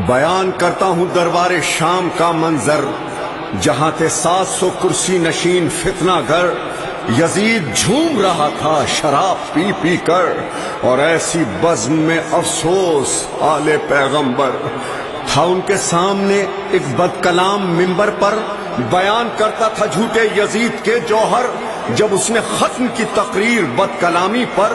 بیان کرتا ہوں دربار شام کا منظر، جہاں تھے 700 کرسی نشین فتنہ گر، یزید جھوم رہا تھا شراب پی پی کر، اور ایسی بزم میں افسوس آل پیغمبر تھا ان کے سامنے ایک بد کلام ممبر پر، بیان کرتا تھا جھوٹے یزید کے جوہر، جب اس نے ختم کی تقریر بد کلامی پر،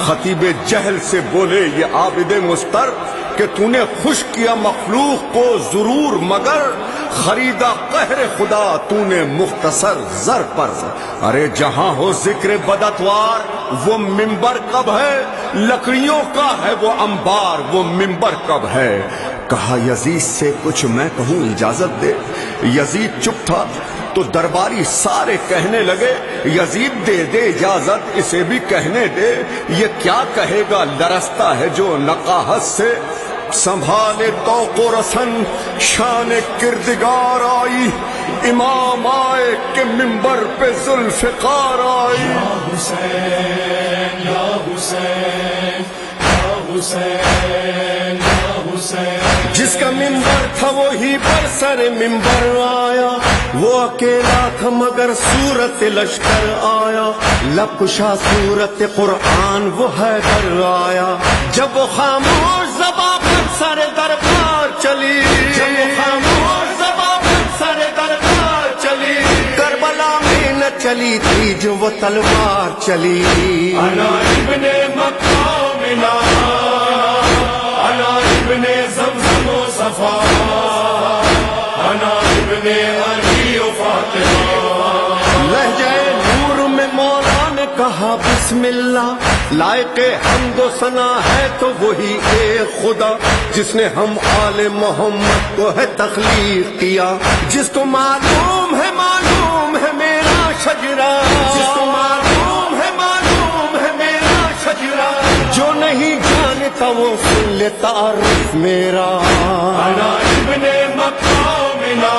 خطیب جہل سے بولے یہ عابد مستر کہ تو نے خوش کیا مخلوق کو ضرور مگر خریدا قہر خدا تو نے مختصر زر پر۔ ارے جہاں ہو ذکر بداتوار وہ ممبر کب ہے، لکڑیوں کا ہے وہ انبار وہ ممبر کب ہے۔ کہا یزید سے کچھ میں کہوں اجازت دے، یزید چپ تھا تو درباری سارے کہنے لگے یزید دے دے اجازت، اسے بھی کہنے دے، یہ کیا کہے گا لرزتا ہے جو نقاہت سے۔ سنبھالے توق و رسن شان کردگار آئی، امام آئے کہ ممبر پہ ذوالفقار آئی۔ یا حسین یا حسین یا حسین یا حسین، جس کا ممبر تھا وہی پر سر ممبر آیا، وہ اکیلا تھا مگر صورت لشکر آیا، لب کشا صورت قرآن وہ حیدر آیا، جب وہ خاموش زباں پر سر دربار چلی، جب وہ خاموش زباں پر سر دربار چلی، کربلا میں نہ چلی تھی جو وہ تلوار چلی۔ انا ابن مکہ منا، انا ابن زمزم و صفا، انا ابن علی و فاطمہ۔ لہجہ نور میں مولا نے کہا بسم اللہ، لائق حمد و ثنا ہے تو وہی ایک خدا، جس نے ہم آل محمد کو ہے تخلیق کیا، جس کو معلوم ہے میرا شجرہ، جس کو معلوم ہے میرا شجرہ، جو نہیں جانتا وہ سن لے تعارف میرا۔ انا ابن مکہ منا،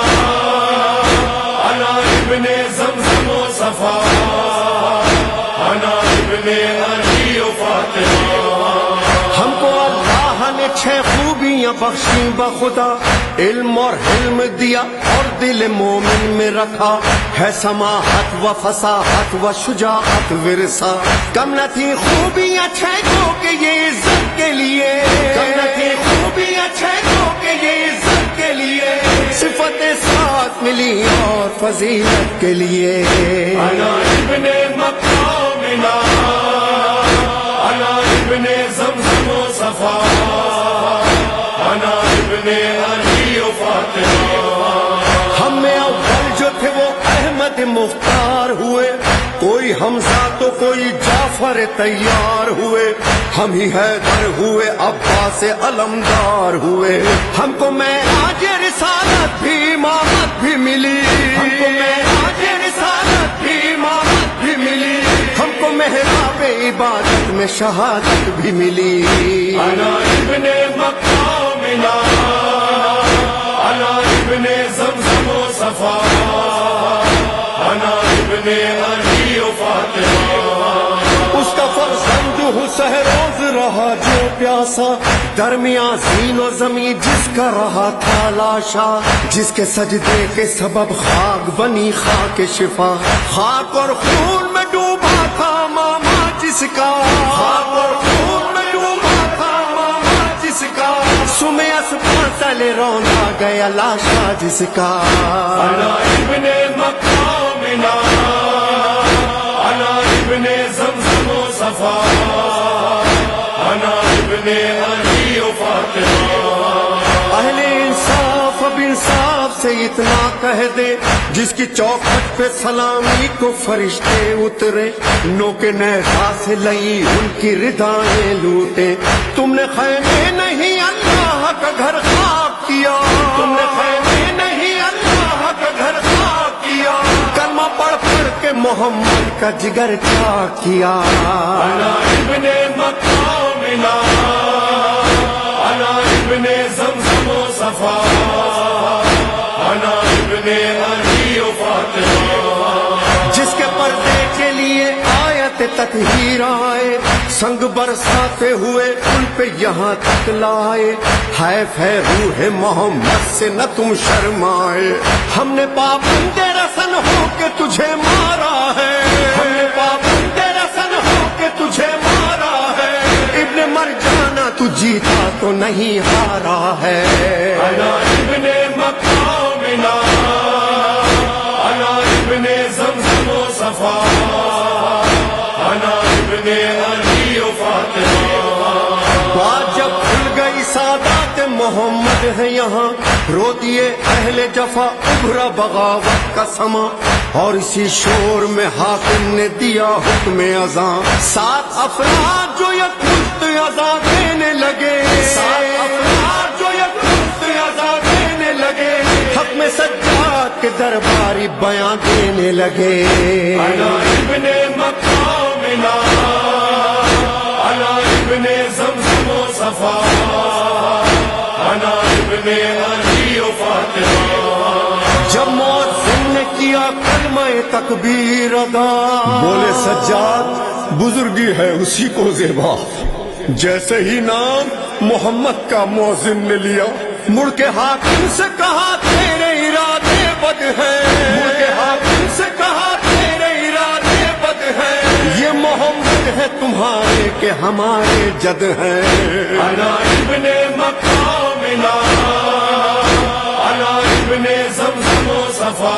انا ابن زمزم و صفا، انا ابن علی و فاطمہ۔ ہم کو اللہ نے 6 خوبیاں بخشی بخدا، علم اور حلم دیا اور دل مومن میں رکھا، ہے سماحت و فصاحت و شجاعت ورثہ، کم نہ تھی خوبیاں 6 کو کہ یہ عزت کے لیے، کم نہ تھی خوبیاں 6 کو کہ یہ عزت کے لیے، صفتیں ساتھ ملی اور فضیلت کے لیے۔ انا ابن مکہ منا، انا ابن زمزم و صفا، انا ابن علی و فاطمہ۔ ہم میں اول جو تھے وہ احمد مختار ہوئے، کوئی حمزہ تو کوئی جعفر تیار ہوئے، ہم ہی حیدر ہوئے عباس علمدار ہوئے، ہم کو معراج رسالت بھی امامت بھی ملی، ہم کو معراج رسالت بھی امامت بھی ملی، ہم کو محراب عبادت میں شہادت بھی ملی۔ انا ابن مکہ منا، انا ابن زمزم و صفا، انا ابن علی و فاطمہ۔ اس کا فرزند حسین روز رہا جو پیاسا، درمیان زین و زمین جس کا رہا تھا لاشا، جس کے سجدے کے سبب خاک بنی خاک شفا، خاک اور خون میں ڈوبا تھا ماما جس کا، خاک اور خون میں ڈوبا تھا ماما جس کا، سمے اسمان تلے روندا گیا لاشا جس کا۔ انا ابن مکہ منا، انا ابن زمزم و صفا، انا ابن علی و فاطمہ۔ اہل انصاف اب انصاف سے اتنا کہہ دے، جس کی چوکھٹ پہ سلامی کو فرشتے اترے، نو کے نیزہ سے لئی ان کی ردائیں لوٹے، تم نے خیمے نہیں اللہ کا گھر خاک کیا، تم نے خیمے نہیں اللہ کا گھر خاک کیا، کلمہ پڑھ پڑھ کے محمد کا جگر کیا کیا۔ انا ابن مکہ منا، انا ابن زمزم و صفا، انا ابن علی و فاطمہ۔ جس کے پردے کے لیے آیت تک ہی رائے سنگ برساتے ہوئے ان پہ یہاں تک لائے حیف ہے روح محمد سے نہ تم شرمائے ہم نے پابند رسن ہو کے تجھے مارا ہے ہم نے پابند رسن ہو کے تجھے مارا ہے ابن مرجانا تو جیتا تو نہیں ہارا ہے انا ابن مقامنا انا ابن زمزم و صفا انا ابن علی و فاطمہ بات جب کھل گئی سادات محمد ہے یہاں رو دیے اہل جفا ابھرا بغاوت کا سما اور اسی شور میں حاکم نے دیا حکم اذاں 7 افراد جو یک مفت اذاں دینے لگے 7 افراد جو یک مفت اذاں دینے لگے حق میں سجاد کے درباری بیان دینے لگے انا ابن مقامنا انا ابن زمزم و صفا انا ابن علی و فاطمہ جب مؤذن نے کیا کلمہ تکبیر ادا بولے سجاد بزرگی ہے اسی کو زیبا جیسے ہی نام محمد کا مؤذن نے لیا مڑ کے حاکم سے کہا تیرے ارادے بد ہیں مڑ کے حاکم سے کہا تیرے ارادے بد ہیں یہ محمد ہے تمہارے کہ ہمارے جد ہیں انا ابن مقامنا انا ابن زمزم و صفا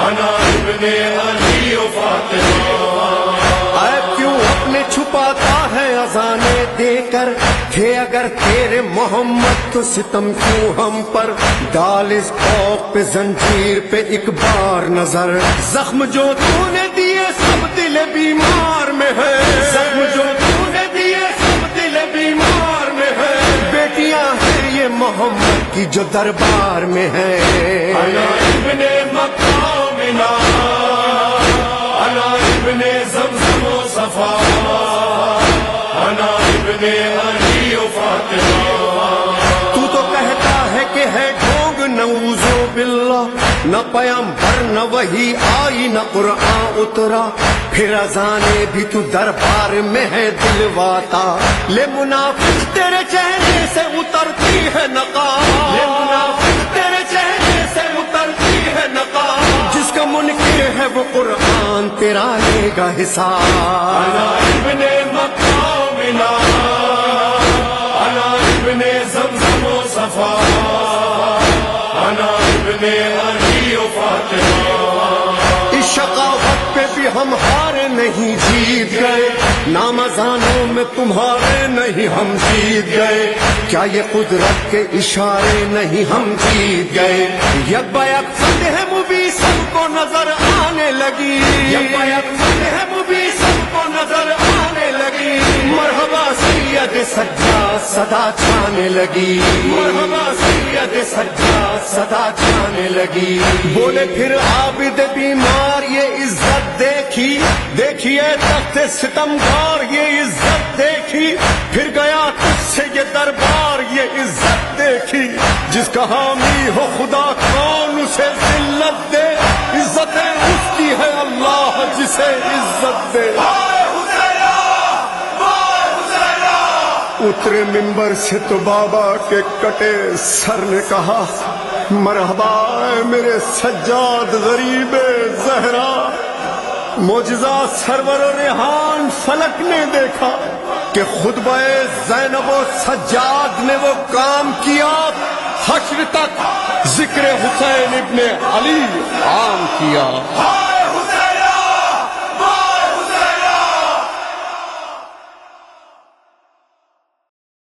انا ابن علی و فاطمہ عیب کیوں اپنے چھپاتا ہے اذانے دے کر تھے اگر تیرے محمد تو ستم کیوں ہم پر ڈال اس کوپ پہ زنجیر پہ ایک بار نظر زخم جو تو نے دیے سب دل بیمار میں ہے زخم جو تو نے دیے سب دل بیمار میں ہے بیٹیاں ہیں یہ محمد کی جو دربار میں ہے انا ابن مقامنا انا ابن زمزم و صفا انا ابن علی و فاطمہ تو کہتا ہے کہ ہے ڈھونگ نعوذ باللہ نہ پیغمبر نہ وحی آئی نہ قرآن اترا پھر اذانے بھی تو دربار میں ہے دلواتا لے منافق تیرے چہرے سے اترتی ہے نقاب لے منافق تیرے چہرے سے اترتی ہے نقاب جس کا منکر ہے وہ قرآن تیرا لے گا حساب انا ابن مقامنا انا ابن زمزم و صفا انا ابن علی و فاطمہ اس شقاوت پہ بھی ہم ہارے نہیں جیت گئے نام اذانوں میں تمہارے نہیں ہم جیت گئے کیا یہ قدرت کے اشارے نہیں ہم جیت گئے یک بیک فتح مبی سب کو نظر آنے لگی یک بیک فتح مبی سب کو نظر آنے لگی مرحبا سید سجاد صدا چھانے لگی مرحبا سید سجاد صدا چھانے لگی بولے پھر عابد بیمار یہ عزت دیکھی دیکھیے تخت ستمگار یہ عزت دیکھی پھر گیا تجھ سے یہ دربار یہ عزت دیکھی جس کا حامی ہو خدا کون اسے ذلت دے عزت اس کی ہے اللہ جسے عزت دے اترے منبر سے تو بابا کے کٹے سر نے کہا مرحبا اے میرے سجاد غریب زہرا معجزہ سرور و ریحان فلک نے دیکھا کہ خطبہ زینب و سجاد نے وہ کام کیا حشر تک ذکر حسین ابن علی عام کیا